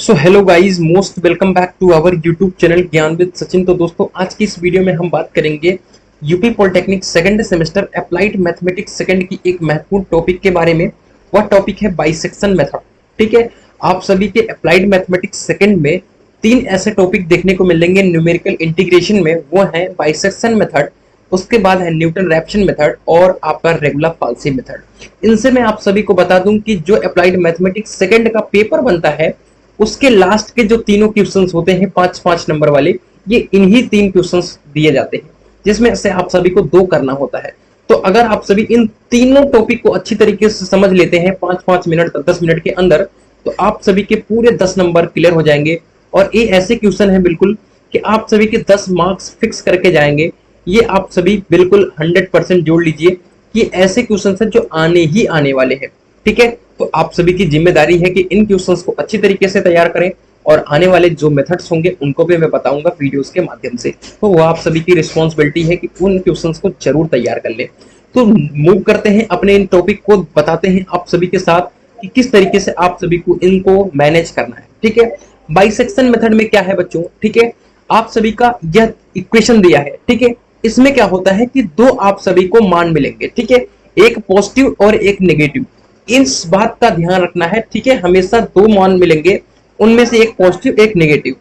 So hello guys, most welcome back to our YouTube channel Gyan with Sachin. तो दोस्तों, आज की इस वीडियो में हम बात करेंगे UP polytechnic second semester applied mathematics second की एक महत्वपूर्ण टॉपिक के बारे में। वह टॉपिक है बाइसेक्शन मेथड। ठीक है, आप सभी के अप्लाइड मैथमेटिक्स सेकंड में तीन ऐसे टॉपिक देखने को मिलेंगे न्यूमेरिकल इंटीग्रेशन में। वो है बाइसेक्शन मेथड, उसके बाद है न्यूटन रैप्सन मेथड और आपका रेगुलर पाल्सी मेथड। इनसे मैं आप सभी को बता दूं कि जो अप्लाइड मैथमेटिक्स सेकंड का पेपर बनता है उसके लास्ट के जो तीनों क्वेश्चंस होते हैं 5-5 नंबर वाले, ये इन्हीं तीन क्वेश्चंस दिए जाते हैं, जिसमें से आप सभी को 2 करना होता है। तो अगर आप सभी इन तीनों टॉपिक को अच्छी तरीके से समझ लेते हैं 5-5 मिनट 10 मिनट के अंदर, तो आप सभी के पूरे 10 नंबर क्लियर हो जाएंगे। और ये ऐसे क्वेश्चन है बिल्कुल कि आप सभी के 10 मार्क्स फिक्स करके जाएंगे। ये आप सभी बिल्कुल 100% जोड़ लीजिए कि ऐसे क्वेश्चन है जो आने ही आने वाले हैं। ठीक है, तो आप सभी की जिम्मेदारी है कि इन क्वेश्चंस को अच्छी तरीके से तैयार करें और आने वाले जो मेथड्स होंगे उनको भी मैं बताऊंगा वीडियोस के माध्यम से। तो वो आप सभी की रिस्पॉन्सिबिलिटी है कि उन क्वेश्चंस को जरूर तैयार कर लें। तो मूव करते हैं अपने इन टॉपिक को, बताते हैं आप सभी के साथ कि किस तरीके से आप सभी को इनको मैनेज करना है। ठीक है, बाइसेक्शन मेथड में क्या है बच्चों, ठीक है, आप सभी का यह इक्वेशन दिया है। ठीक है, इसमें क्या होता है कि 2 आप सभी को मान मिलेंगे। ठीक है, एक पॉजिटिव और एक नेगेटिव। इस बात का ध्यान रखना है। ठीक है, हमेशा 2 मान मिलेंगे, उनमें से एक पॉजिटिव एक नेगेटिव।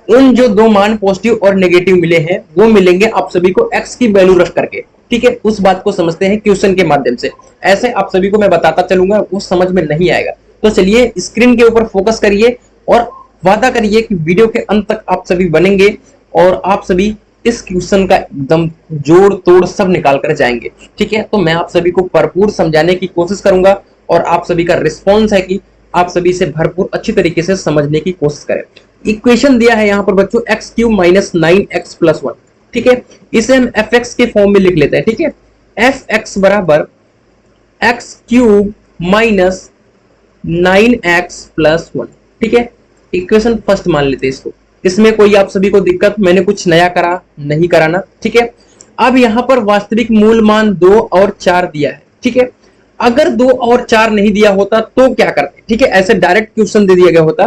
उन जो 2 मान पॉजिटिव और नेगेटिव मिले हैं वो मिलेंगे आप सभी को x की वैल्यू रख करके। ठीक है, उस बात को समझते हैं क्वेश्चन के माध्यम से। ऐसे आप सभी को मैं बताता चलूंगा, वो समझ में नहीं आएगा। तो चलिए स्क्रीन के ऊपर फोकस करिए और वादा करिए कि वीडियो के अंत तक आप सभी बनेंगे और आप सभी इस क्वेश्चन का एकदम जोड़ तोड़ सब निकाल कर जाएंगे। ठीक है, तो मैं आप सभी को भरपूर समझाने की कोशिश करूंगा और आप सभी का रिस्पॉन्स है कि आप सभी से भरपूर अच्छी तरीके से समझने की कोशिश करें। इक्वेशन दिया है यहाँ पर बच्चों x³ - 9x+1। ठीक है, इसे हम fx के फॉर्म में लिख लेते हैं। ठीक है, fx बराबर x³ - 9x+1। ठीक है, इक्वेशन फर्स्ट मान लेते हैं इसको। इसमें कोई आप सभी को दिक्कत, मैंने कुछ नया करा नहीं कराना। ठीक है, अब यहाँ पर वास्तविक मूल मान 2 और 4 दिया है। ठीक है, अगर 2 और 4 नहीं दिया होता तो क्या करते, ठीक है, ऐसे डायरेक्ट क्वेश्चन दे दिया गया होता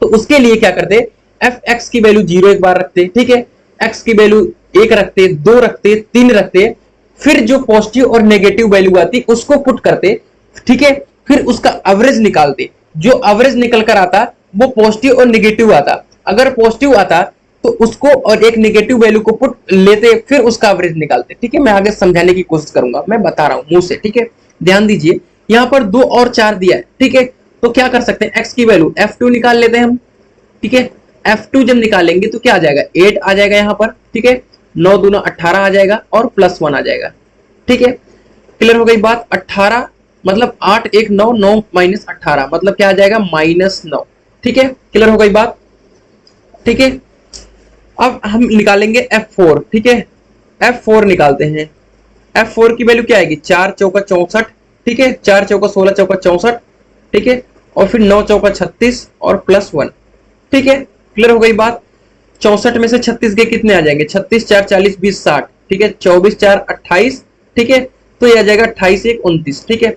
तो उसके लिए क्या करते, fx की वैल्यू 0 एक बार रखते। ठीक है, x की वैल्यू 1 रखते, 2 रखते, 3 रखते, फिर जो पॉजिटिव और नेगेटिव वैल्यू आती उसको पुट करते। ठीक है, फिर उसका एवरेज निकालते। जो एवरेज निकल कर आता वो पॉजिटिव और नेगेटिव आता। अगर पॉजिटिव आता तो उसको और एक नेगेटिव वैल्यू को पुट लेते, फिर उसका एवरेज निकालते। ठीक है, मैं आगे समझाने की कोशिश करूंगा, मैं बता रहा हूं मुंह से। ठीक है, ध्यान दीजिए, यहां पर 2 और 4 दिया है। ठीक है, तो क्या कर सकते हैं, x की वैल्यू f2 निकाल लेते हैं हम। ठीक है, f2 जब निकालेंगे तो क्या आ जाएगा, 8 आ जाएगा यहां पर। ठीक है, 9 दूना 18 आ जाएगा और +1 आ जाएगा। ठीक है, क्लियर हो गई बात। 18 मतलब 8 1 9, 9 - 18 मतलब क्या आ जाएगा, -9। ठीक है, क्लियर हो गई बात। ठीक है, अब हम निकालेंगे f4। ठीक है, f4 निकालते हैं। f4 की वैल्यू क्या आएगी, 4 चौका 64। ठीक है, 4 चौका 16 चौका 64। ठीक है, और फिर 9 चौका 36 और +1। ठीक है, क्लियर हो गई बात। 64 में से 36 के कितने आ जाएंगे, 36 4 40 20 60। ठीक है, 24 4 28। ठीक है, तो ये आ जाएगा 28 1 29। ठीक है,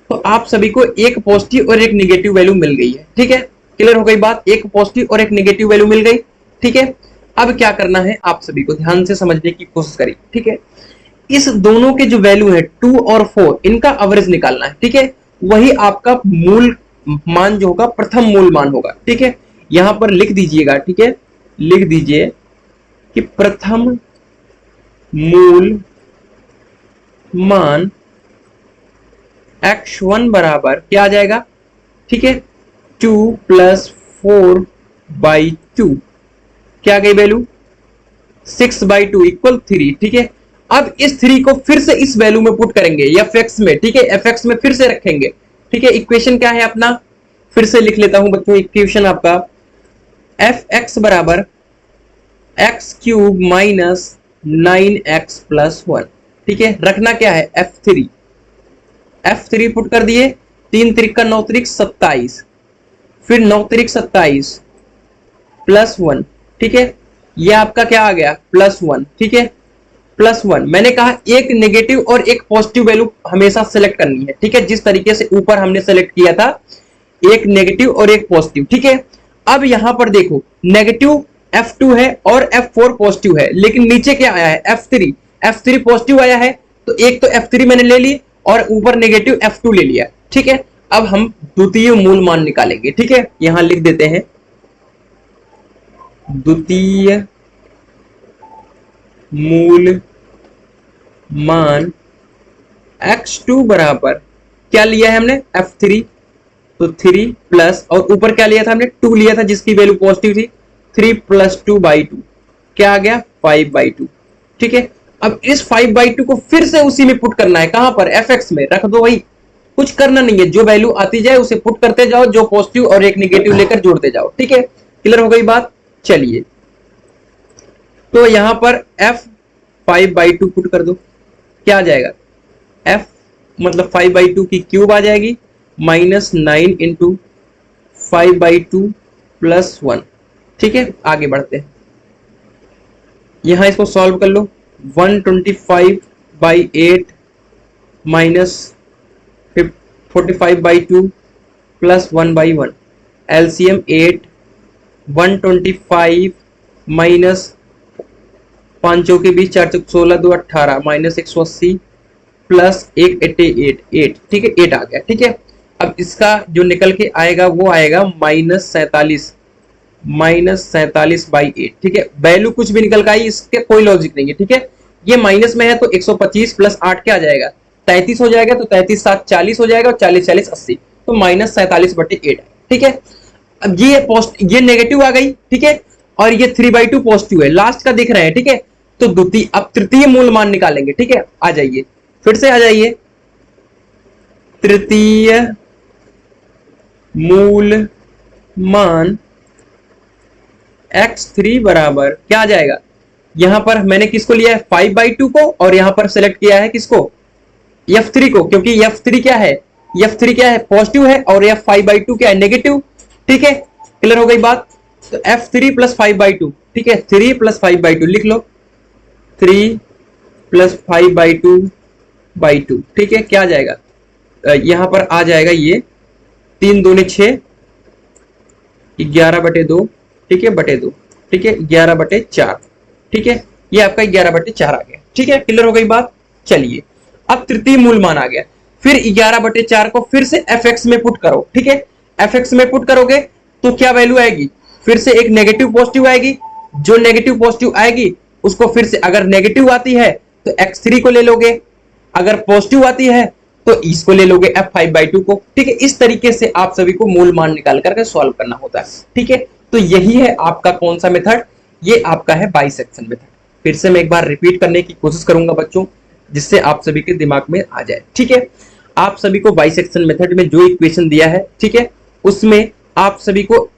तो आप सभी को एक पॉजिटिव और एक नेगेटिव वैल्यू मिल गई है। ठीक है, क्लियर हो गई बात, एक पॉजिटिव और एक नेगेटिव वैल्यू मिल गई। ठीक है, अब क्या करना है, आप सभी को ध्यान से समझने की कोशिश करिए। ठीक है, इस दोनों के जो वैल्यू है 2 और 4, इनका एवरेज निकालना है। ठीक है, वही आपका मूल मान जो होगा प्रथम मूल मान होगा। ठीक है, यहां पर लिख दीजिएगा। ठीक है, लिख दीजिए कि प्रथम मूल मान x1 बराबर क्या आ जाएगा, ठीक है, 2 + 4/2। क्या आ गई वैल्यू, 6/2 = 3। ठीक है, अब इस 3 को फिर से इस वैल्यू में पुट करेंगे fx में। ठीक है, fx में फिर से रखेंगे। ठीक है, इक्वेशन क्या है अपना, फिर से लिख लेता हूं बच्चों। इक्वेशन आपका fx बराबर x³ - 9x+1। ठीक है, रखना क्या है, f3 पुट कर दिए। 3 त्रिक 9 त्रिक 27, फिर 9 त्रिक 27 +1। ठीक है, ये आपका क्या आ गया, +1। ठीक है, +1। मैंने कहा एक नेगेटिव और एक पॉजिटिव वैल्यू हमेशा सेलेक्ट करनी है। ठीक है, जिस तरीके से ऊपर हमने सेलेक्ट किया था, एक नेगेटिव और एक पॉजिटिव। ठीक है, अब यहां पर देखो नेगेटिव F2 है और F4 पॉजिटिव है, लेकिन नीचे क्या आया है F3, F3 पॉजिटिव आया है, तो एक तो F3 मैंने ले ली और ऊपर नेगेटिव F2 ले लिया। ठीक है, अब हम द्वितीय मूल मान निकालेंगे। ठीक है, यहां लिख देते हैं द्वितीय मूल मान x2 बराबर क्या लिया है हमने F3, तो 3 प्लस और ऊपर क्या लिया था हमने 2 लिया था जिसकी वैल्यू पॉजिटिव थी, 3 प्लस 2/2 क्या आ गया 5/2। ठीक है, अब इस 5/2 को फिर से उसी में पुट करना है, कहां पर fx में रख दो भाई, कुछ करना नहीं है, जो वैल्यू आती जाए उसे पुट करते जाओ, जो पॉजिटिव और एक नेगेटिव लेकर जोड़ते जाओ। ठीक है, क्लियर हो गई बात। चलिए तो यहां पर f 5/2 पुट कर दो, क्या आ जाएगा f मतलब 5/2 की क्यूब आ जाएगी -9 इंटू 5/2 प्लस 1। ठीक है, आगे बढ़ते हैं, यहां इसको सॉल्व कर लो। 125/8 माइनस 45/2 प्लस 1/1 एलसीएम 8, 125 माइनस 5 चौके 20 4 चौक 16 2 18 माइनस 180 प्लस 188 8। ठीक है, 8 आ गया। ठीक है, अब इसका जो निकल के आएगा वो आएगा -47/8। ठीक है, वैल्यू कुछ भी निकल के आई, इसके कोई लॉजिक नहीं है। ठीक है, ये माइनस में है तो 125 प्लस 8 क्या आ जाएगा 33 हो जाएगा, तो 33 7 40 हो जाएगा और 40 40 80, तो -47/8। ठीक है, अब ये नेगेटिव आ गई। ठीक है, और ये 3/2 पॉजिटिव है, लास्ट का दिख रहे हैं। ठीक है, तो द्वितीय अब तृतीय मूल मान निकालेंगे। ठीक है, आ जाइए फिर से आ जाइए, तृतीय मूल मान x3 बराबर क्या आ जाएगा, यहां पर मैंने किसको लिया है 5/2 को, और यहां पर सेलेक्ट किया है किसको F3 को, क्योंकि F3 क्या है पॉजिटिव है और F 5/2 क्या है नेगेटिव। ठीक है, क्लियर हो गई बात। तो F3 प्लस 5/2, ठीक है 3 प्लस 5/2 लिख लो, 3 प्लस 5/2/2। ठीक है, क्या आ जाएगा यहां पर आ जाएगा ये 3 दूनी 6, 11/2। ठीक है, बटे 2। ठीक है, 11/4। ठीक है, ये आपका 11/4 आ गया। ठीक है, क्लियर हो गई बात। चलिए अब तृतीय मूल मान आ गया, फिर 11/4 को फिर से fx में पुट करो। ठीक है, fx में पुट करोगे तो क्या वैल्यू आएगी, फिर से एक नेगेटिव पॉजिटिव आएगी, जो नेगेटिव पॉजिटिव आएगी उसको फिर से, अगर नेगेटिव आती है तो x3 को ले लोगे, अगर पॉजिटिव आती है तो इसको ले लोगे f5/2 को। ठीक है, इस तरीके से आप सभी को मूल मान निकाल करके सॉल्व करना होता है। ठीक है, तो यही है आपका कौन सा मेथड, ये आपका है बाइसेक्शन मेथड। फिर से मैं एक बार रिपीट करने की कोशिश करूंगा बच्चों, जिससे आप सभी के दिमाग में आ जाए। ठीक है, आप सभी को बाइसेक्शन मेथड में जो इक्वेशन दिया है, ठीक है, उसमें आप सभी को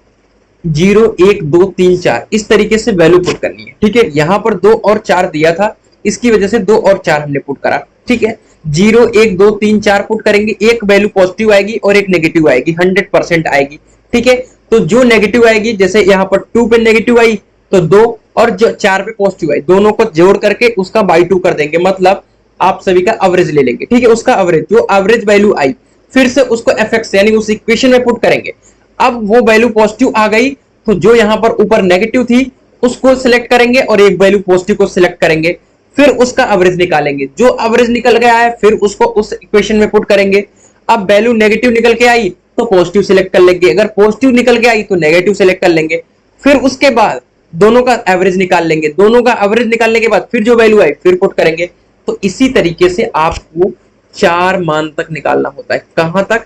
0 1 2 3 4 इस तरीके से वैल्यू पुट करनी है। ठीक है, यहां पर 2 और 4 दिया था, इसकी वजह से 2 और 4 हमने पुट करा। ठीक है, 0 1 2 3 4 पुट करेंगे, एक वैल्यू पॉजिटिव आएगी और एक नेगेटिव आएगी, 100% आएगी। ठीक है, तो जो नेगेटिव आएगी, जैसे यहाँ पर 2 पे नेगेटिव आई तो 2, और जो 4 पे पॉजिटिव आई, दोनों को जोड़ करके उसका बाई 2 कर देंगे, मतलब आप सभी का एवरेज ले लेंगे। ठीक है, उसका एवरेज, जो एवरेज वैल्यू आई फिर से उसको fx यानी उस इक्वेशन में पुट करेंगे। अब वो वैल्यू पॉजिटिव आ गई तो जो यहां पर ऊपर नेगेटिव थी उसको सिलेक्ट करेंगे और एक वैल्यू पॉजिटिव को सिलेक्ट करेंगे, फिर उसका एवरेज निकालेंगे, जो एवरेज निकल गया है फिर उसको उस इक्वेशन में पुट करेंगे। अब वैल्यू नेगेटिव निकल के आई तो पॉजिटिव सिलेक्ट कर लेंगे, अगर पॉजिटिव निकल के आई तो नेगेटिव सिलेक्ट कर लेंगे, फिर उसके बाद दोनों का एवरेज निकाल लेंगे, दोनों का एवरेज निकालने के बाद फिर जो वैल्यू आई फिर पुट करेंगे। तो इसी तरीके से आपको 4 मान तक निकालना होता है। कहां तक,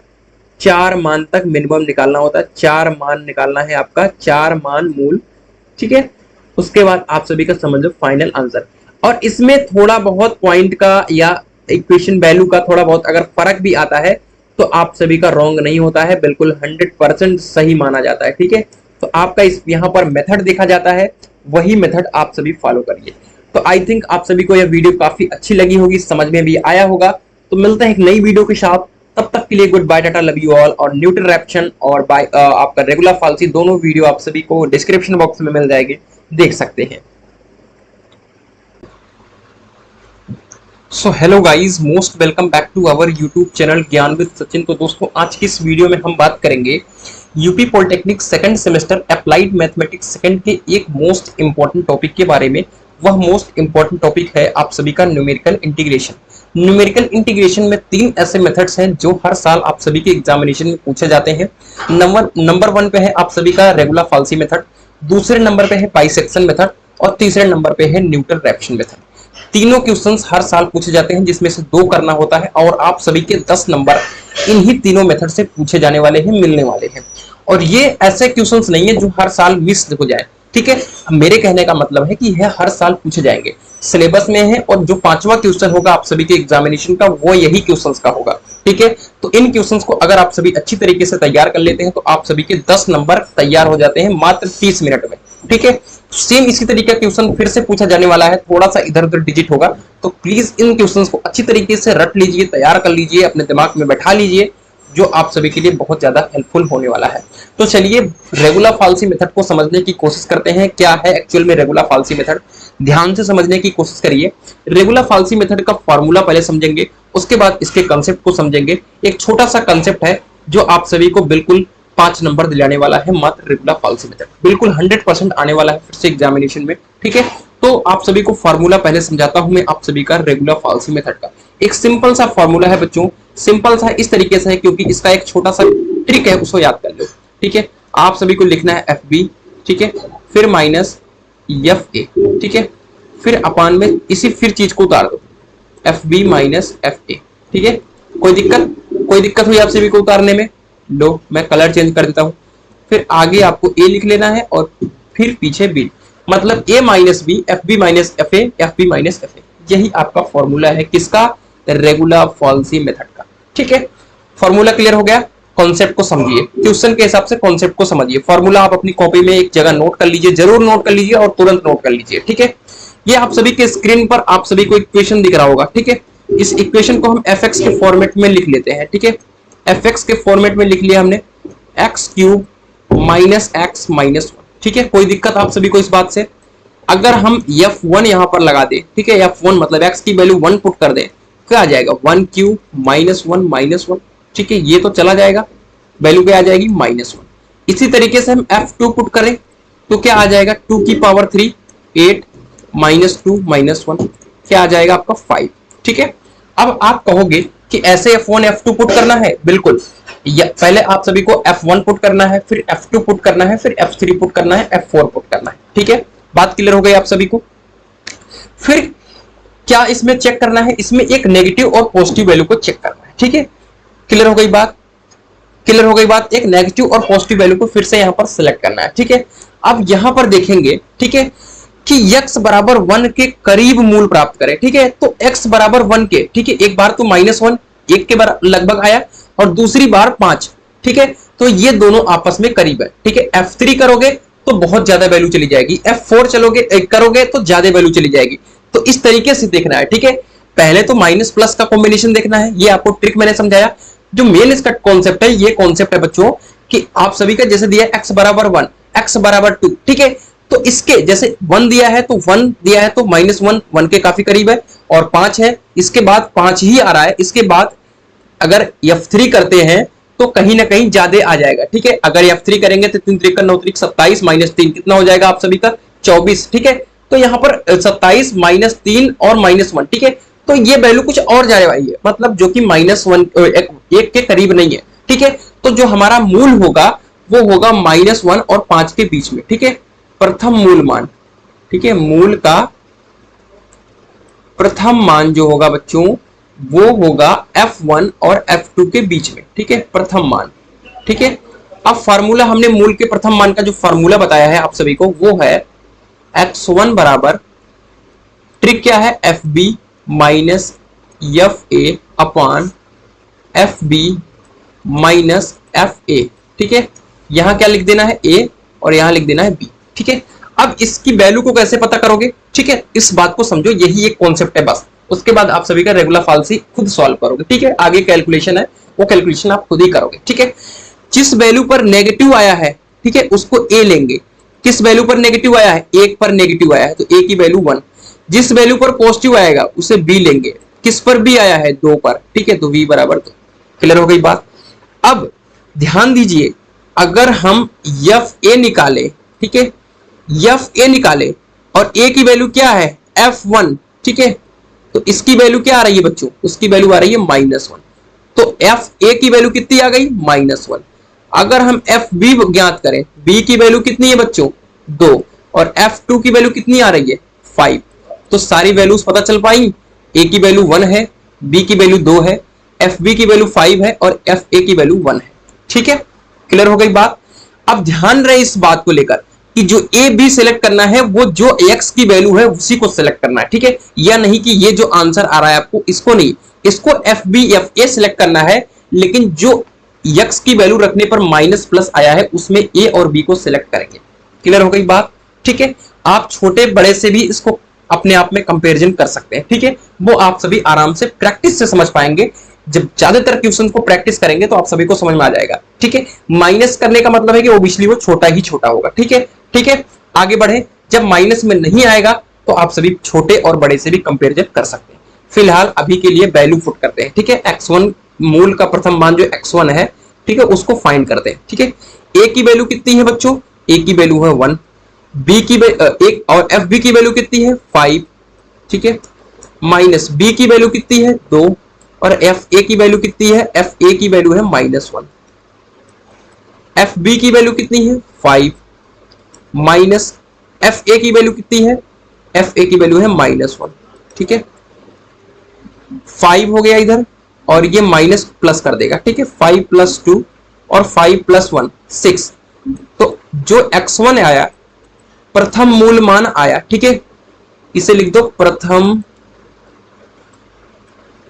4 मान तक मिनिमम निकालना होता है। 4 मान निकालना है आपका, 4 मान मूल। ठीक है, उसके बाद आप सभी का समझ लो फाइनल आंसर। और इसमें थोड़ा बहुत पॉइंट का या इक्वेशन वैल्यू का थोड़ा बहुत अगर फर्क भी आता है तो आप सभी का रॉन्ग नहीं होता है, बिल्कुल 100% सही माना जाता है। ठीक है, तो आपका इस यहाँ पर मेथड देखा जाता है, वही मेथड आप सभी फॉलो करिए। तो आई थिंक आप सभी को यह वीडियो काफी अच्छी लगी होगी, समझ में भी आया होगा। तो मिलते हैं एक नई वीडियो के साथ, तब तक के लिए good bye, tata, love you all. और न्यूटन रैप्शन और आपका रेगुलर फाल्सी दोनों वीडियो आप सभी को डिस्क्रिप्शन बॉक्स में मिल जाएगी, देख सकते हैं। So hello guys, most welcome back to our YouTube channel Gyan with Sachin. तो दोस्तों आज की इस वीडियो में हम बात करेंगे UP polytechnic second semester applied mathematics second के एक मोस्ट इंपॉर्टेंट टॉपिक के बारे में। वह मोस्ट इंपॉर्टेंट टॉपिक है आप सभी का न्यूमेरिकल इंटीग्रेशन। न्यूमेरिकल इंटीग्रेशन में 3 ऐसे मेथड्स हैं जो हर साल आप सभी के एग्जामिनेशन में पूछे जाते हैं। नंबर 1 पे है आप सभी का रेगुलर फॉल्सी मेथड, दूसरे नंबर पे है बाइसेक्शन मेथड और तीसरे नंबर पे है न्यूटन रैप्सन मेथड। तीनों क्वेश्चंस हर साल पूछे जाते हैं जिसमें से 2 करना होता है और आप सभी के 10 नंबर इन्हीं तीनों मेथड से पूछे जाने वाले हैं, मिलने वाले हैं। और ये ऐसे क्वेश्चंस नहीं है जो हर साल मिस हो जाए, ठीक है। मेरे कहने का मतलब है कि यह हर साल पूछे जाएंगे, सिलेबस में है और जो 5वां क्वेश्चन होगा आप सभी के एग्जामिनेशन का वो यही क्वेश्चंस का होगा, ठीक है। तो इन क्वेश्चंस को अगर आप सभी अच्छी तरीके से तैयार कर लेते हैं तो आप सभी के 10 नंबर तैयार हो जाते हैं मात्र 30 मिनट में, ठीक है। सेम इसी तरीके का क्वेश्चन फिर से पूछा जाने वाला है, थोड़ा सा इधर उधर डिजिट होगा, तो प्लीज इन क्वेश्चंस को अच्छी तरीके से रट लीजिए, तैयार कर लीजिए, अपने दिमाग में बैठा लीजिए, जो आप सभी के लिए बहुत ज्यादा हेल्पफुल होने वाला है। तो चलिए रेगुलर फॉल्सी मेथड को समझने की कोशिश करते हैं। क्या है एक्चुअल में रेगुलर फॉल्सी मेथड, ध्यान से समझने की कोशिश करिए। रेगुलर फॉल्सी मेथड का फॉर्मूला पहले समझेंगे, उसके बाद इसके कंसेप्ट को समझेंगे। एक छोटा सा कंसेप्ट है जो आप सभी को बिल्कुल 5 नंबर दिलाने वाला है, मात्र रेगुलर फॉल्सी मेथड बिल्कुल 100% आने वाला है फिर से एग्जामिनेशन में, ठीक है। तो आप सभी को फॉर्मूला पहले समझाता हूं मैं आप सभी का रेगुलर फॉल्सी मेथड का। एक सिंपल सा फॉर्मूला है बच्चों, सिंपल सा इस तरीके से है क्योंकि इसका एक छोटा सा ट्रिक है, उसको याद कर लो, ठीक है। आप सभी को लिखना है FB, ठीक है, फिर माइनस FA, ठीक है, फिर अपान में इसी फिर चीज को उतार दो, FB माइनस FA, ठीक है। कोई दिक्कत हुई आप सभी को उतारने में? लो मैं कलर चेंज कर देता हूं। फिर आगे आपको A लिख लेना है और फिर पीछे B, मतलब A minus B, FB minus FA, FB minus FA। यही आपका फॉर्मूला है किसका? रेगुलर फॉल्सी मेथड का, ठीक है। फॉर्मूला क्लियर हो गया? कॉन्सेप्ट को समझिए, क्वेश्चन के हिसाब से कॉन्सेप्ट को समझिए। फॉर्मूला आप अपनी कॉपी में एक जगह नोट कर लीजिए, जरूर नोट कर लीजिए और तुरंत नोट कर लीजिए, ठीक है। ये आप सभी के स्क्रीन पर आप सभी को इक्वेशन दिख रहा होगा, ठीक है। इस इक्वेशन को हम fx के फॉर्मेट में लिख लेते हैं, ठीक है। fx के फॉर्मेट में लिख लिया हमने, x cube minus x minus 1, ठीक है। कोई दिक्कत आप सभी को इस बात से? अगर हम f1 यहां पर लगा दे, ठीक है, f1 मतलब x की वैल्यू 1 पुट कर दे, क्या आ जाएगा? 1 क्यूब माइनस 1 माइनस 1, ठीक है। ये तो चला जाएगा, वैल्यू क्या आ जाएगी? माइनस 1। इसी तरीके से हम f2 पुट करें तो क्या आ जाएगा? 2 की पावर 3 8 माइनस 2 माइनस 1, क्या आ जाएगा आपका? 5, ठीक है। अब आप कहोगे कि ऐसे f1 f2 पुट करना है, बिल्कुल। पहले आप सभी को f1 पुट करना है, फिर f2 पुट करना है, फिर f3 पुट करना है, f4 पुट करना है, ठीक है। बात क्लियर हो गई आप सभी को? फिर क्या इसमें चेक करना है? इसमें एक नेगेटिव और पॉजिटिव वैल्यू को चेक करना है, ठीक है। क्लियर हो गई बात? क्लियर हो गई बात? एक नेगेटिव और पॉजिटिव वैल्यू को फिर से यहां पर सिलेक्ट करना है, ठीक है। अब यहां पर देखेंगे, ठीक है, कि x बराबर 1 के करीब मूल प्राप्त करें, ठीक है। तो x बराबर 1 के, ठीक है, एक बार तो -1 1 के लगभग आया और दूसरी बार 5, ठीक है। तो ये दोनों आपस में करीब है, ठीक है। f3 करोगे तो बहुत ज्यादा वैल्यू चली जाएगी, f4 करोगे तो ज्यादा वैल्यू चली जाएगी। तो इस तरीके से देखना है, ठीक है। पहले तो माइनस प्लस का कॉम्बिनेशन देखना है, ये आपको ट्रिक मैंने समझाया। जो मेन इसका कॉन्सेप्ट है, ये कॉन्सेप्ट है बच्चों कि आप सभी का जैसे दिया x बराबर 1 x बराबर 2, ठीक है। तो इसके जैसे 1 दिया है तो 1 दिया है तो -1 1 के काफी करीब है, और 5 है, इसके बाद 5 ही आ रहा है। इसके बाद अगर f3 करते हैं तो कहीं ना कहीं ज्यादा आ जाएगा, ठीक है। अगर f3 करेंगे तो 3 3 9 27 माइनस 3 कितना हो जाएगा आप सभी का? 24, ठीक है। तो यहाँ पर 27 माइनस 3 और -1, ठीक है। तो ये वैल्यू कुछ और जाने वाली है, मतलब जो कि -1 1 के करीब नहीं है, ठीक है। तो जो हमारा मूल होगा वो होगा -1 और 5 के बीच में, ठीक है। प्रथम मूल मान, ठीक है, मूल का प्रथम मान जो होगा बच्चों वो होगा f1 और f2 के बीच में, ठीक है, प्रथम मान, ठीक है। अब फार्मूला हमने मूल के प्रथम मान का जो फार्मूला बताया है आप सभी को वो है x1 बराबर, ट्रिक क्या है? fb minus fa upon fb minus fa, ठीक है। यहां क्या लिख देना है? a और यहां लिख देना है b, ठीक है। अब इसकी वैल्यू को कैसे पता करोगे? ठीक है, इस बात को समझो, यही एक कॉन्सेप्ट है बस। उसके बाद आप सभी का रेगुलर फॉल्सी खुद सॉल्व करोगे, ठीक है। आगे कैलकुलेशन है, वो कैलकुलेशन आप खुद ही करोगे, ठीक है। जिस वैल्यू पर नेगेटिव आया है, ठीक है, उसको a लेंगे। किस वैल्यू पर नेगेटिव आया है? 1 पर नेगेटिव आया है तो a की वैल्यू 1। जिस वैल्यू पर पॉजिटिव आएगा उसे b लेंगे। किस पर b आया है? 2 पर, ठीक है, तो v बराबर 2। क्लियर हो गई बात? अब ध्यान दीजिए अगर हम एफ ए निकाले, ठीक है, एफ ए निकाले और ए की वैल्यू क्या है F1, ठीक है, तो इसकी वैल्यू क्या आ रही है बच्चों, उसकी वैल्यू आ रही है -1। तो एफ ए की वैल्यू कितनी आ गई -1। अगर हम एफ बी ज्ञात करें, बी की वैल्यू कितनी है बच्चों 2 और F2 की वैल्यू कितनी आ रही है 5। तो सारी वैल्यूज पता चल पाई, ए की वैल्यू 1 है, बी की वैल्यू 2 है, एफ बी की वैल्यू 5 है और एफ ए की वैल्यू 1 है। ठीक है, क्लियर हो गई बात। अब ध्यान रहे इस बात को लेकर कि जो ए बी सिलेक्ट करना है वो जो एक्स की वैल्यू है उसी को सिलेक्ट करना है, ठीक है, या नहीं कि ये जो आंसर आ रहा है आपको इसको नहीं, इसको F B F A select करना है, लेकिन जो एक्स की वैल्यू रखने पर माइनस प्लस आया है उसमें ए और बी को सिलेक्ट करेंगे। क्लियर हो गई बात। ठीक है, आप छोटे बड़े से भी इसको अपने आप में कंपैरिजन कर सकते हैं। ठीक है, वो आप सभी आराम से प्रैक्टिस से समझ पाएंगे। जब ज्यादातर क्वेश्चन को प्रैक्टिस करेंगे तो आप सभी को समझ में आ जाएगा। ठीक है, माइनस करने का मतलब है कि ओबियसली वो छोटा ही छोटा होगा। ठीक है, ठीक है, आगे बढ़े। जब माइनस में नहीं आएगा तो आप सभी छोटे और बड़े से भी कंपैरिजन कर सकते हैं। फिलहाल अभी के लिए वैल्यू पुट करते हैं। ठीक है, x1 मूल का प्रथम मान जो x1 है, ठीक है, उसको फाइंड करते हैं। ठीक है, a की वैल्यू कितनी है बच्चों, a की वैल्यू है 1, b की एक और एफ बी की वैल्यू कितनी है 5। ठीक है, माइनस b की वैल्यू कितनी है 2 और एफ ए की वैल्यू कितनी है, एफ ए की वैल्यू है -1, एफ बी की वैल्यू कितनी है 5 माइनस एफ ए की वैल्यू कितनी है, एफ ए की वैल्यू है -1। ठीक है, 5 हो गया इधर और ये माइनस प्लस कर देगा। ठीक है, 5 + 2 और 5 + 1 6। तो जो x1 आया प्रथम मूल मान आया, ठीक है, इसे लिख दो प्रथम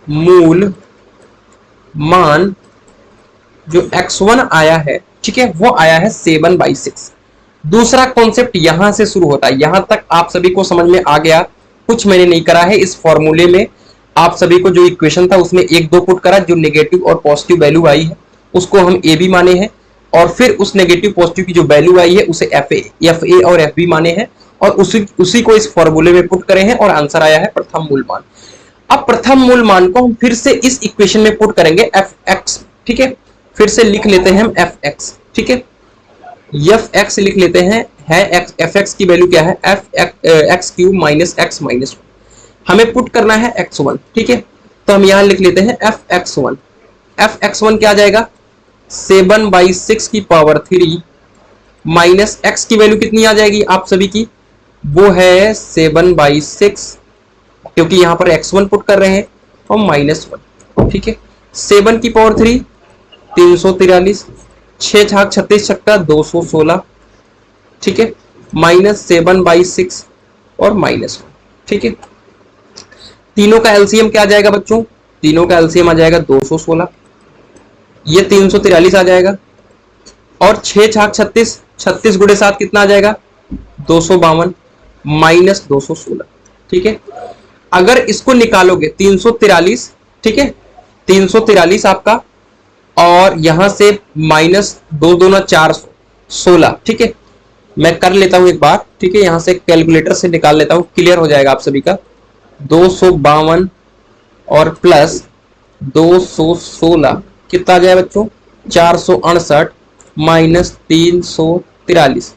मूल मान जो x1 आया है, ठीक है, वो आया है 7/6। दूसरा कॉन्सेप्ट यहां से शुरू होता है। यहां तक आप सभी को समझ में आ गया, कुछ मैंने नहीं करा है। इस फॉर्मूले में आप सभी को जो इक्वेशन था उसमें 1-2 पुट करा, जो नेगेटिव और पॉजिटिव वैल्यू आई है उसको हम ए बी माने हैं और फिर उस नेगेटिव पॉजिटिव की जो वैल्यू आई है उसे एफ ए और एफ बी माने हैं और उसी को इस फॉर्मूले में पुट करे हैं और आंसर आया है प्रथम मूल मान। अब प्रथम मूल मान को हम फिर से इस इक्वेशन में पुट करेंगे एफ एक्स। ठीक है, फिर से लिख लेते हैं हम एफ एक्स। ठीक है, एफ एक्स लिख लेते हैं, एफ एक्स की वैल्यू क्या है x cube minus x minus 1। हमें पुट करना है x1। ठीक है, तो हम यहां लिख लेते हैं एफ एक्स वन क्या आ जाएगा 7/6 की पावर 3 माइनस एक्स की वैल्यू कितनी आ जाएगी आप सभी की, वो है 7/6, क्योंकि यहां पर x1 पुट कर रहे हैं और -1। ठीक है, 7 की पावर 3 343, 6 छाक 36 छक्का 216। ठीक है, -7/6 और -1। ठीक है, तीनों का एलसीएम क्या आ जाएगा बच्चों, तीनों का एलसीएम आ जाएगा 216, ये 343 आ जाएगा और 6 छाक 36, 36 × 7 कितना आ जाएगा 252 माइनस 216। ठीक है, अगर इसको निकालोगे 343, ठीक है, 343 आपका और यहां से -2 दूना 416। ठीक है, मैं कर लेता हूं एक बार। ठीक है, यहां से कैलकुलेटर से निकाल लेता हूं, क्लियर हो जाएगा आप सभी का। 252 और प्लस 216 कितना आ जाए बच्चों 468 माइनस 343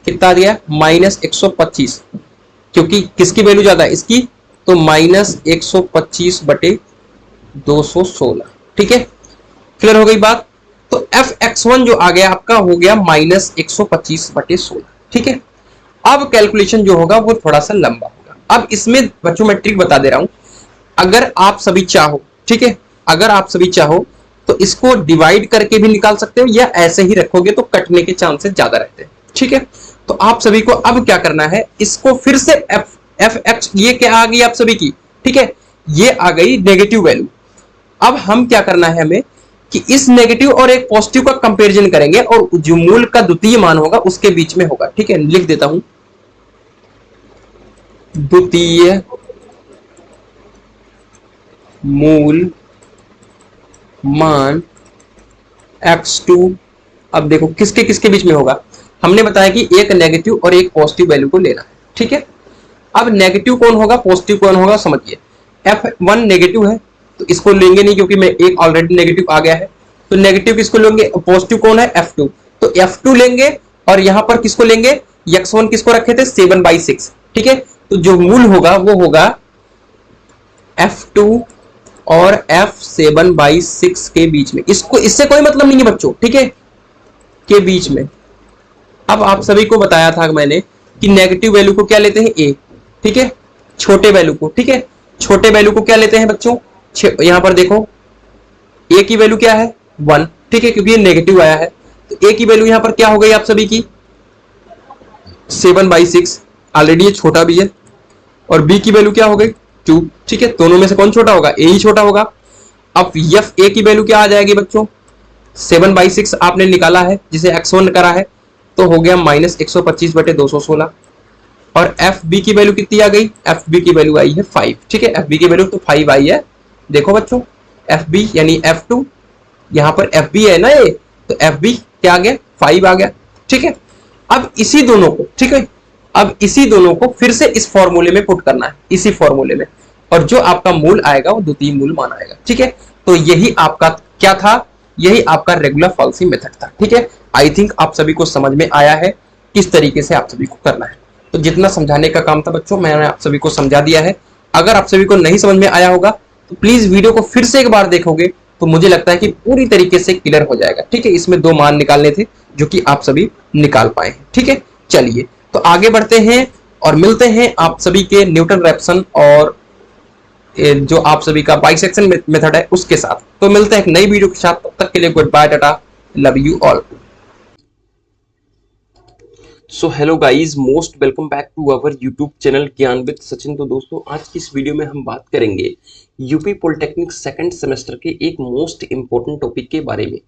कितना आ गया -125, क्योंकि किसकी वैल्यू ज्यादा है इसकी, तो -125/216। ठीक है, क्लियर हो गई बात। तो एफ एक्स1 जो आ गया आपका हो गया -125/16। ठीक है, अब कैलकुलेशन जो होगा वो थोड़ा सा लंबा होगा। अब इसमें बच्चों मैं ट्रिक बता दे रहा हूं, अगर आप सभी चाहो, ठीक है, अगर आप सभी चाहो तो इसको डिवाइड करके भी निकाल सकते हो या ऐसे ही रखोगे तो कटने के चांसेस ज्यादा रहते हैं। ठीक है, तो आप सभी को अब क्या करना है, इसको फिर से एफ एक्स ये क्या आ गई आप सभी की, ठीक है, ये आ गई नेगेटिव वैल्यू। अब हम क्या करना है हमें कि इस नेगेटिव और एक पॉजिटिव का कंपैरिजन करेंगे और जो मूल का द्वितीय मान होगा उसके बीच में होगा। ठीक है, लिख देता हूं द्वितीय मूल मान x2। अब देखो किसके किसके बीच में होगा, हमने बताया कि एक नेगेटिव और एक पॉजिटिव वैल्यू को लेना है। ठीक है, अब नेगेटिव कौन होगा पॉजिटिव कौन होगा समझिए। f1 नेगेटिव है तो इसको लेंगे नहीं क्योंकि मैं एक ऑलरेडी नेगेटिव आ गया है, तो नेगेटिव किसको लेंगे, पॉजिटिव कौन है f2, तो f2 लेंगे और यहां पर किसको लेंगे, x1 किसको रखे थे 7/6, ठीक है। तो जो मूल होगा वो होगा f2 और f7/6 के बीच में, इसको इससे कोई मतलब नहीं है बच्चों, ठीक है, के बीच में। अब आप सभी को बताया था मैंने कि नेगेटिव वैल्यू को क्या लेते हैं a, ठीक है, छोटे वैल्यू को, ठीक है, छोटे वैल्यू को क्या लेते हैं बच्चों, यहां पर देखो a की वैल्यू क्या है 1, ठीक है, क्योंकि ये नेगेटिव आया है। तो a की वैल्यू यहां पर क्या हो गई आप सभी की 7/6, ऑलरेडी ये छोटा भी है, और b की वैल्यू क्या हो गई 2, ठीक है, दोनों में से कौन छोटा होगा, a ही छोटा होगा। अब f a की वैल्यू क्या आ जाएगी बच्चों 7/6 आपने निकाला है जिसे x1 करा है, तो हो गया -125/216। और एफ बी की वैल्यू कितनी आ गई, एफ बी की वैल्यू आई है 5, ठीक है, एफ बी की वैल्यू तो 5 आई है। देखो बच्चों एफ बी यानी F2, यहां पर एफ बी है ना ये, तो एफ बी क्या आ गया 5 आ गया, ठीक है। अब इसी दोनों को, ठीक है, अब इसी दोनों को फिर से इस फॉर्मूले में पुट करना है, इसी फॉर्मूले में, और जो आपका मूल आएगा वो द्वितीय मूल मान आएगा, ठीक है। तो यही आपका क्या था, यही आपका रेगुलर फॉल्सी मेथड था, ठीक है। आई थिंक आप सभी को समझ में आया है किस तरीके से आप सभी को करना है। तो जितना समझाने का काम था बच्चों मैंने आप सभी को समझा दिया है। अगर आप सभी को नहीं समझ में आया होगा तो प्लीज वीडियो को फिर से एक बार देखोगे तो मुझे लगता है कि पूरी तरीके से क्लियर हो जाएगा, ठीक है। इसमें 2 मान निकालने थे जो कि आप सभी निकाल पाए हैं, ठीक है। चलिए तो आगे बढ़ते हैं और मिलते हैं आप सभी के न्यूटन रैप्सन और जो आप सभी का बाइसेक्शन मेथड है उसके साथ। तो मिलते हैं एक नई वीडियो के साथ, तब तक के लिए good bye, tata, love you all. So hello guys, most welcome back to our YouTube channel Gyan with Sachin. तो दोस्तों आज की इस वीडियो में हम बात करेंगे यूपी पॉलिटेक्निक सेकंड सेमेस्टर के एक मोस्ट इंपॉर्टेंट टॉपिक के बारे में।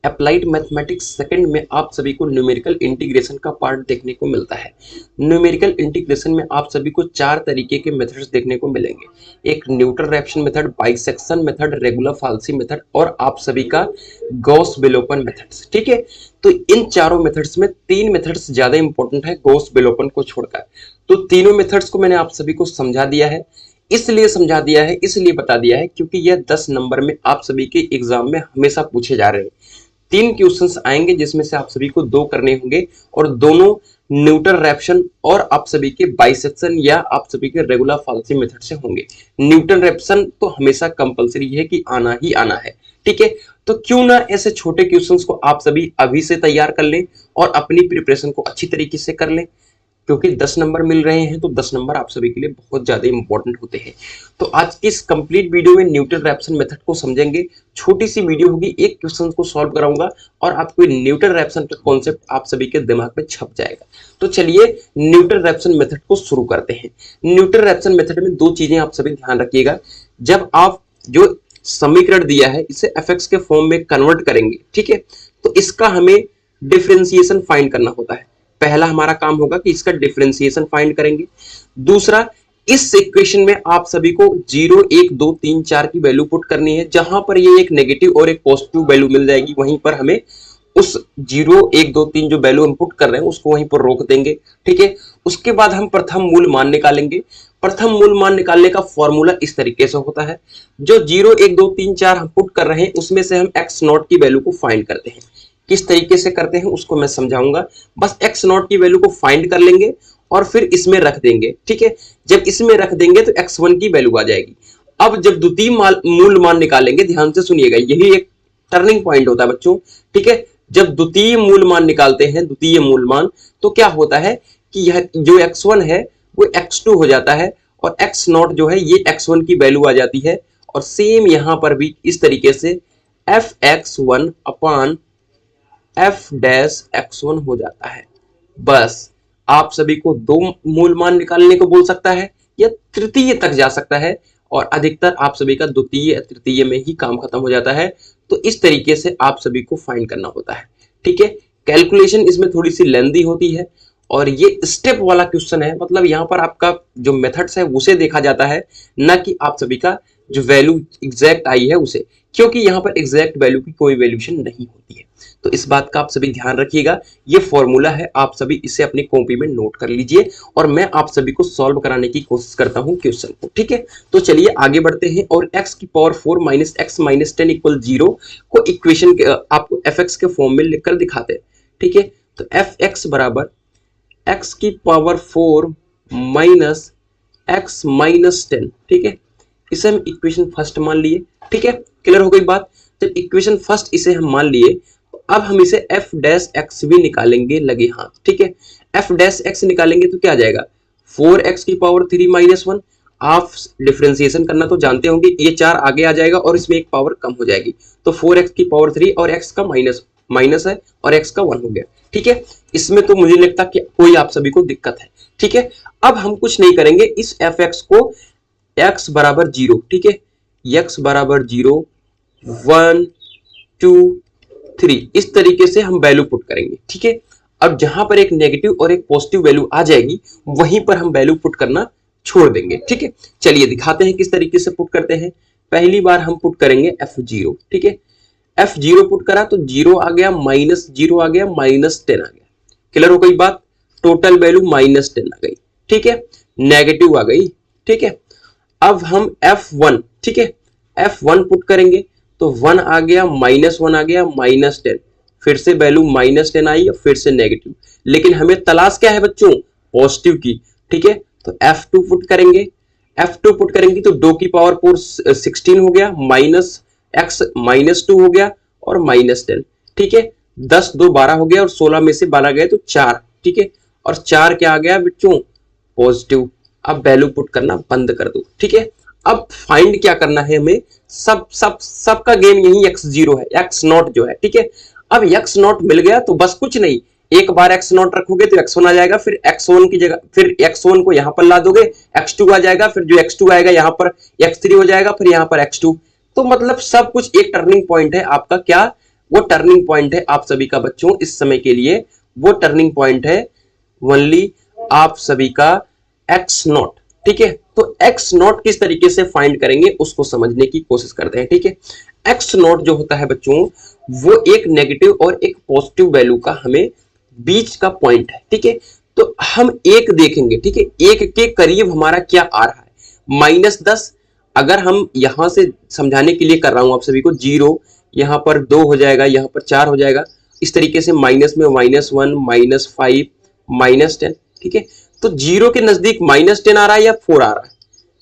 अप्लाइड मैथमेटिक्स सेकंड में आप सभी को न्यूमेरिकल इंटीग्रेशन का पार्ट देखने को मिलता है। न्यूमेरिकल इंटीग्रेशन में आप सभी को 4 तरीके के मेथड्स देखने को मिलेंगे, एक Newton Raphson method, bisection method, regular falsies method और आप सभी का गॉस विलोपन मेथड्स, ठीक है। तो इन चारों मेथड्स में 3 मेथड्स ज्यादा इंपॉर्टेंट है गॉस विलोपन को छोड़कर। तो तीनों मेथड्स को मैंने आप सभी को समझा दिया है, इसलिए समझा दिया है, इसलिए बता दिया है क्योंकि यह 10 नंबर में आप सभी के एग्जाम में हमेशा पूछे जा रहे हैं। 3 क्वेश्चंस आएंगे जिसमें से आप सभी को 2 करने होंगे और दोनों न्यूटन रैप्सन और आप सभी के बाइसेक्शन या आप सभी के रेगुलर फॉल्सी मेथड से होंगे। न्यूटन रैप्सन तो हमेशा कंपलसरी है कि आना ही आना है, ठीक है। तो क्यों ना ऐसे छोटे क्वेश्चंस को आप सभी अभी से तैयार कर लें और अपनी प्रिपरेशन को अच्छी तरीके से कर लें, क्योंकि 10 नंबर मिल रहे हैं तो 10 नंबर आप सभी के लिए बहुत ज्यादा इंपॉर्टेंट होते हैं। तो आज की इस कंप्लीट वीडियो में न्यूटन रैप्सन मेथड को समझेंगे। छोटी सी वीडियो होगी, एक क्वेश्चन को सॉल्व कराऊंगा और आपको न्यूटन रैप्सन का कॉन्सेप्ट आप सभी के दिमाग में छप जाएगा। तो चलिए न्यूटन रैप्सन मेथड को शुरू करते हैं। न्यूटन रैप्सन मेथड में 2 चीजें आप सभी ध्यान रखिएगा। जब आप जो समीकरण दिया है इसे एफ के फॉर्म में कन्वर्ट करेंगे, ठीक है, तो इसका हमें डिफरेंशिएशन फाइंड करना होता है। पहला हमारा काम होगा कि इसका डिफरेंशिएशन फाइंड करेंगे। दूसरा, इस इक्वेशन में आप सभी को 0, 1, 2, 3, 4 की वैल्यू पुट करनी है। जहां पर ये एक नेगेटिव और एक पॉजिटिव वैल्यू मिल जाएगी वहीं पर हमें उस 0, 1, 2, 3 जो वैल्यू हम पुट कर रहे हैं उसको वहीं पर रोक देंगे, ठीक है। उसके बाद हम प्रथम मूल मान निकालेंगे। प्रथम मूल मान निकालने का फॉर्मूला इस तरीके से होता है, जो 0, 1, 2, 3, 4 हम पुट कर रहे हैं उसमें से हम x0 की वैल्यू को फाइंड करते हैं। किस तरीके से करते हैं उसको मैं समझाऊंगा। बस x0 की वैल्यू को फाइंड कर लेंगे और फिर इसमें रख देंगे, ठीक है। जब इसमें रख देंगे तो x1 की वैल्यू आ जाएगी। अब जब द्वितीय मूल मान निकालेंगे, ध्यान से सुनिएगा, यही एक टर्निंग पॉइंट होता है बच्चों, ठीक है। जब द्वितीय मूल मान निकालते हैं, द्वितीय मूल मान, तो क्या होता है कि यह जो x1 है वो x2 हो जाता है और x0 जो है ये x1 की वैल्यू आ जाती है। और सेम यहां पर भी इस तरीके से fx1 अपान f डैश x1 हो जाता है। बस आप सभी को 2 मूल मान निकालने को बोल सकता है या तृतीय तक जा सकता है और अधिकतर आप सभी का द्वितीय या तृतीय में ही काम खत्म हो जाता है। तो इस तरीके से आप सभी को फाइंड करना होता है, ठीक है। कैलकुलेशन इसमें थोड़ी सी लेंथी होती है और ये स्टेप वाला क्वेश्चन है, मतलब यहाँ पर आपका जो मेथड्स है उसे देखा जाता है, ना कि आप सभी का जो वैल्यू एग्जैक्ट आई है उसे, क्योंकि यहाँ पर एग्जैक्ट वैल्यू की कोई वैल्यूशन नहीं होती है। तो इस बात का आप सभी ध्यान रखिएगा। ये फॉर्मूला है, आप सभी इसे अपनी कॉपी में नोट कर लीजिए और मैं आप सभी को सॉल्व कराने की कोशिश करता हूं क्वेश्चन को, ठीक है। तो चलिए आगे बढ़ते हैं और x की power 4 minus x minus 10 equal 0 को इक्वेशन आपको fx के फॉर्म में लिखकर दिखाते हैं। ठीक है। तो एफ एक्स बराबर एक्स की पावर 4 माइनस एक्स माइनस 10, ठीक है। इसे हम इक्वेशन फर्स्ट मान लिए, ठीक है। क्लियर हो गई बात। जब इक्वेशन फर्स्ट इसे हम मान लिए तो अब हम इसे एफ डैश एक्स भी निकालेंगे लगे हाथ, ठीक है। एफ डैश एक्स निकालेंगे तो क्या आ जाएगा 4x की पावर 3 माइनस 1। आप डिफरेंशिएशन करना तो जानते होंगे, ये 4 आगे आ जाएगा और इसमें एक पावर कम हो जाएगी, तो 4x की पावर 3 और x का माइनस माइनस है और x का 1 हो गया, ठीक है। इसमें तो मुझे लगता कि कोई आप सभी को दिक्कत है, ठीक है। अब हम कुछ नहीं करेंगे, इस fx को x बराबर 0, ठीक है, x बराबर 0 1 2 3 इस तरीके से हम वैल्यू पुट करेंगे, ठीक है। अब जहां पर एक नेगेटिव और एक पॉजिटिव वैल्यू आ जाएगी वहीं पर हम वैल्यू पुट करना छोड़ देंगे, ठीक है। चलिए दिखाते हैं किस तरीके से पुट करते हैं। पहली बार हम पुट करेंगे f0, ठीक है। f0 पुट करा तो 0 आ गया, माइनस 0 आ गया, माइनस 10 आ गया। क्लियर हो गई बात। टोटल वैल्यू माइनस 10 आ गई, ठीक है, नेगेटिव आ गई, ठीक है। अब हम f1, ठीक है, f1 पुट करेंगे तो 1 आ गया, माइनस 1 आ गया, माइनस 10, फिर से वैल्यू माइनस 10 आई, फिर से नेगेटिव। लेकिन हमें तलाश क्या है बच्चों, पॉजिटिव की, ठीक है। तो f2 पुट करेंगे, f2 पुट करेंगे तो 2 की पावर 4 16 हो गया, माइनस x माइनस 2 हो गया और माइनस 10, ठीक है। 10 2 12 हो गया और 16 में से 12 गए तो 4, ठीक है। और 4 क्या आ गया बच्चों, पॉजिटिव। अब वैल्यू पुट करना बंद कर दो, ठीक है। अब फाइंड क्या करना है हमें, सबका गेम यही x0 है, x0 जो है, ठीक है। अब x0 मिल गया तो बस कुछ नहीं, एक बार x0 रखोगे तो x1 आ जाएगा, फिर x1 की जगह फिर x1 को यहां पर ला दोगे, x2 आ जाएगा, फिर जो x2 आएगा यहां पर x3 हो जाएगा, फिर यहां पर x2। तो मतलब सब कुछ एक टर्निंग पॉइंट है आपका, क्या वो टर्निंग पॉइंट है आप सभी का बच्चों इस समय के लिए, वो टर्निंग पॉइंट है ओनली आप सभी का x0, ठीक है। तो x0 किस तरीके से फाइंड करेंगे उसको समझने की कोशिश करते हैं, ठीक है। x0 जो होता है बच्चों वो एक नेगेटिव और एक पॉजिटिव वैल्यू का हमें बीच का पॉइंट है, ठीक है। तो हम एक देखेंगे, ठीक है, एक के करीब हमारा क्या आ रहा है, -10। अगर हम यहां से समझाने के लिए कर रहा हूं आप सभी को, 0 यहां पर 2 हो जाएगा, यहां पर 4 हो जाएगा, इस तरीके से माइनस में -1 -5 -10, ठीक है। तो 0 के नजदीक -10 आ रहा है या 4 आ रहा है,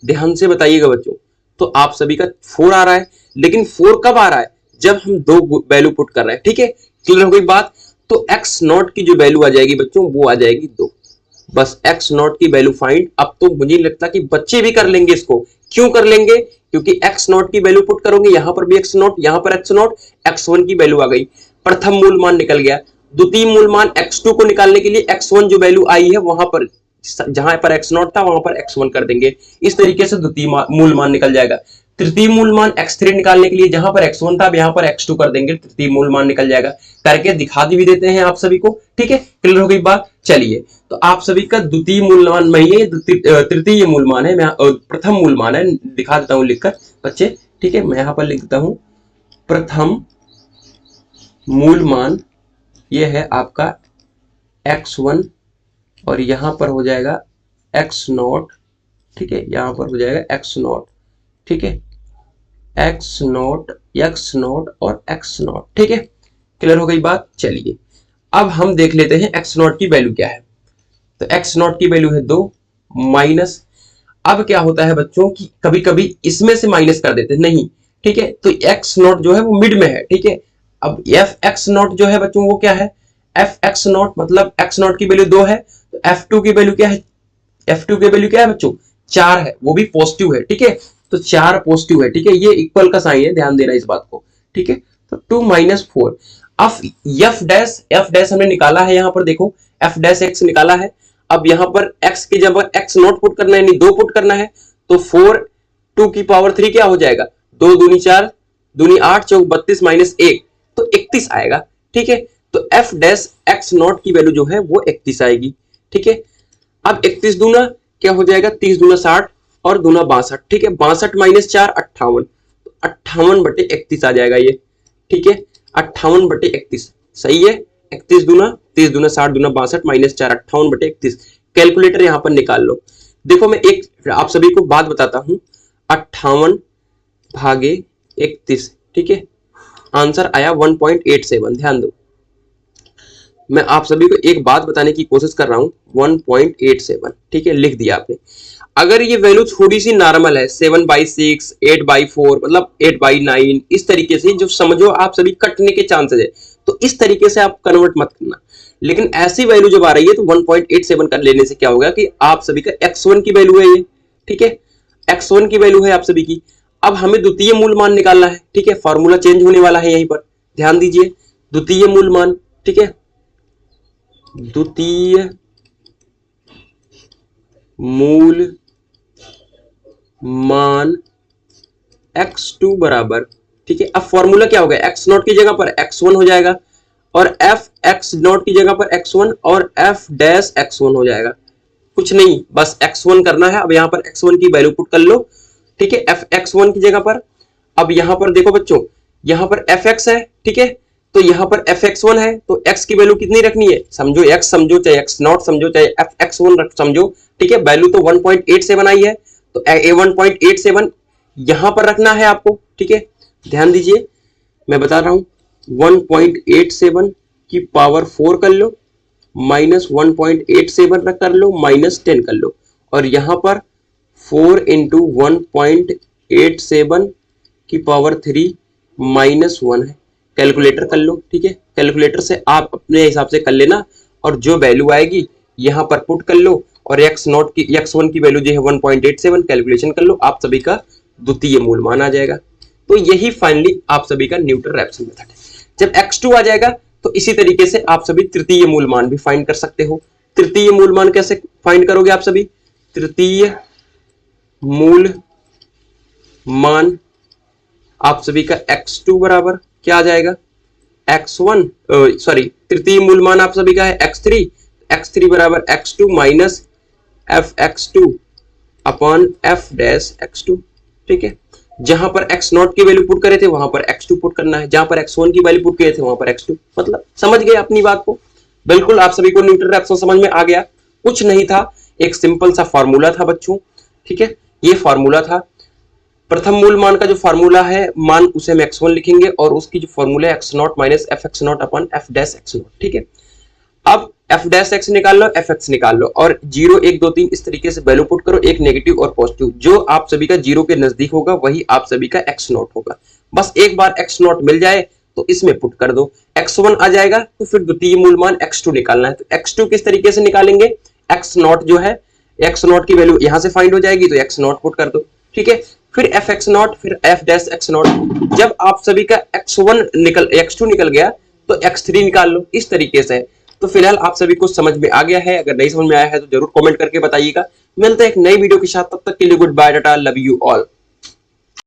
ध्यान से बताइएगा बच्चों। तो आप सभी का 4 आ रहा है, लेकिन 4 कब आ रहा है, जब हम दो वैल्यू पुट कर रहे हैं, ठीक है। क्लियर हो गई बात। तो x0 की जो वैल्यू आ जाएगी बच्चों वो आ जाएगी 2। बस x0 की वैल्यू फाइंड। अब तो मुझे लगता कि बच्चे भी कर लेंगे इसको। क्यों कर लेंगे, क्योंकि x0 की वैल्यू पुट करोगे, यहां पर भी x0, यहां पर x0, x1 की वैल्यू आ गई, प्रथम मूल मान निकल गया। द्वितीय मूल मान x2 को निकालने के लिए x1 जो वैल्यू आई है वहां पर, जहां पर x0 था वहां पर x1 कर देंगे, इस तरीके से द्वितीय मूल मान निकल जाएगा। तृतीय मूल मान x3 निकालने के लिए जहां पर x1 था यहां पर x2 कर देंगे, तृतीय मूल मान निकल जाएगा। करके दिखा भी देते हैं आप सभी को, ठीक है। क्लियर हो गई बात। चलिए, तो आप सभी का द्वितीय मूल मान नहीं है, तृतीय मूल मान है, मैं प्रथम मूल मान है, दिखा देता हूं लिखकर बच्चे, ठीक है। मैं यहां पर लिख देता हूं प्रथम मूल मान, ये है आपका x1 और यहां पर हो जाएगा x0, ठीक है, यहां पर हो जाएगा x0, ठीक है, x0 x0 और x0, ठीक है। क्लियर हो गई बात। चलिए अब हम देख लेते हैं x0 की वैल्यू क्या है। तो x0 की वैल्यू है 2 माइनस, अब क्या होता है बच्चों कि कभी कभी इसमें से माइनस कर देते हैं, नहीं, ठीक है। तो x0 जो है वो मिड में है, ठीक है। अब f(x0) जो है बच्चों वो क्या है, f(x0) मतलब x0 की वैल्यू 2 है, तो f2 की वैल्यू क्या है, f2 की वैल्यू क्या है बच्चों 4 है, वो भी पॉजिटिव है, ठीक है। तो 4 पॉजिटिव है, ठीक है, ये इक्वल का साइन है, ध्यान देना इस बात को, ठीक है। तो 2 - 4। अब f डैश हमने निकाला है, यहां पर देखो f डैश x निकाला है। अब यहां पर x की जगह x0 पुट करना है, यानी 2 पुट करना है, तो 4 2 की पावर 3 क्या हो जाएगा, 2 दूनी 4 दूनी 8 चौक 32 -1 तो 31 आएगा, ठीक है। तो f डैश x0 की वैल्यू जो है वो 31 आएगी, ठीक है। अब 31 दूना क्या हो जाएगा, 30 दूना 60 और दूना 62, ठीक है। 62 - 4 58, 58/31 आ जाएगा ये, ठीक है, 58/31 सही है। 31 दूना 30 दूना 60 दूना 62 - 4 58/31। कैलकुलेटर यहां पर निकाल लो। देखो मैं एक आप सभी को बात बताता हूं, 58/31, ठीक है, आंसर आया 1.87, ध्यान दो। मैं आप सभी को एक बात बताने की कोशिश कर रहा हूं, 1.87, ठीक है, लिख दिया आपने। अगर ये वैल्यू थोड़ी सी नॉर्मल है, 7/6, 8/4, मतलब 8/9, इस तरीके से जो समझो आप सभी कटने के चांसेस है, तो इस तरीके से आप कन्वर्ट मत करना। लेकिन ऐसी वैल्यू जब आ रही है तो 1.87 कर लेने से क्या होगा कि आप सभी का x1 की वैल्यू है ये, ठीक है, x1 की वैल्यू है आप सभी की। अब हमें द्वितीय मूल मान निकालना है, ठीक है, फॉर्मूला चेंज होने वाला है यहीं पर, ध्यान दीजिए। द्वितीय मूल मान, ठीक है, द्वितीय मूल मान x2 बराबर, ठीक है, अब फॉर्मूला क्या होगा, x नॉट की जगह पर x1 हो जाएगा और f x नॉट की जगह पर x1 और f डैश x1 हो जाएगा। कुछ नहीं, बस x1 करना है। अब यहां पर x1 की वैल्यू पुट कर लो, ठीक है, f x1 की जगह पर। अब यहां पर देखो बच्चों, यहां पर fx है, ठीक है, तो यहां पर fx1 है, तो x की वैल्यू कितनी रखनी है, समझो x समझो चाहे x नॉट समझो चाहे fx1 समझो, ठीक है, वैल्यू तो 1.87 आई है, तो 1.87 यहां पर रखना है आपको, ठीक है। ध्यान दीजिए, मैं बता रहा हूं, 1.87 की पावर 4 कर लो, माइनस 1.87 कर लो, माइनस 10 कर लो, और यहां पर 4 इंटू 1.87 की पावर 3 माइनस 1 है। कैलकुलेटर कर लो, ठीक है, कैलकुलेटर से आप अपने हिसाब से कर लेना, और जो वैल्यू आएगी यहां पर पुट कर लो, और x0 की x1 की वैल्यू जो है 1.87 कैलकुलेशन कर लो, आप सभी का द्वितीय मूल मान आ जाएगा। तो यही फाइनली आप सभी का न्यूटन रैप्सन मेथड है। जब x2 आ जाएगा तो इसी तरीके से आप सभी तृतीय मूल मान भी फाइंड कर सकते हो। तृतीय मूल मान कैसे फाइंड करोगे आप सभी, तृतीय मूल मान आप सभी का x2 बराबर क्या आ जाएगा, x1, सॉरी, तृतीय मूल मान आप सभी का है x3 बराबर x2 minus fx2 upon f dash x2, ठीक है। जहां पर x नॉट की वैल्यू पुट करे थे वहां पर x2 पुट करना है, जहां पर x1 की वैल्यू पुट किए थे वहां पर x2, मतलब समझ गए अपनी बात को। बिल्कुल आप सभी को न्यूटन रैप्सन समझ में आ गया। कुछ नहीं था, एक सिंपल सा फॉर्मूला था बच्चों, ठीक है, ये फॉर्मूला था। प्रथम मूल मान का जो फॉर्मूला है मान उसे हम x1 लिखेंगे, और उसकी जो फॉर्मूला है x not minus F x not upon F dash x not, ठीक है। अब एफ डैश एक्स निकाल लो, एफ एक्स निकाल लो, और 0 1 2 3 इस तरीके से वैल्यू पुट करो, एक नेगेटिव और पॉजिटिव, जो आप सभी का 0 के नजदीक होगा वही आप सभी का एक्स नॉट होगा। बस एक बार एक्स नॉट मिल जाए तो इसमें पुट कर दो, x1 आ जाएगा, तो फिर द्वितीय मूल मान x2 निकालना है। तो x2 किस तरीके से निकालेंगे, x नॉट जो है, x नॉट की वैल्यू यहां से फाइंड हो जाएगी, तो x नॉट पुट कर दो, ठीक है, फिर एफ एक्स नॉट, फिर एफ डैश एक्स नॉट। जब आप सभी का x2 निकल गया तो x3 निकाल लो, इस तरीके से। तो फिलहाल आप सभी को समझ में आ गया है, अगर नहीं समझ में आया है तो जरूर कमेंट करके बताइएगा। मिलते हैं एक नई वीडियो के साथ, तब तक के लिए good bye, tata, love you all.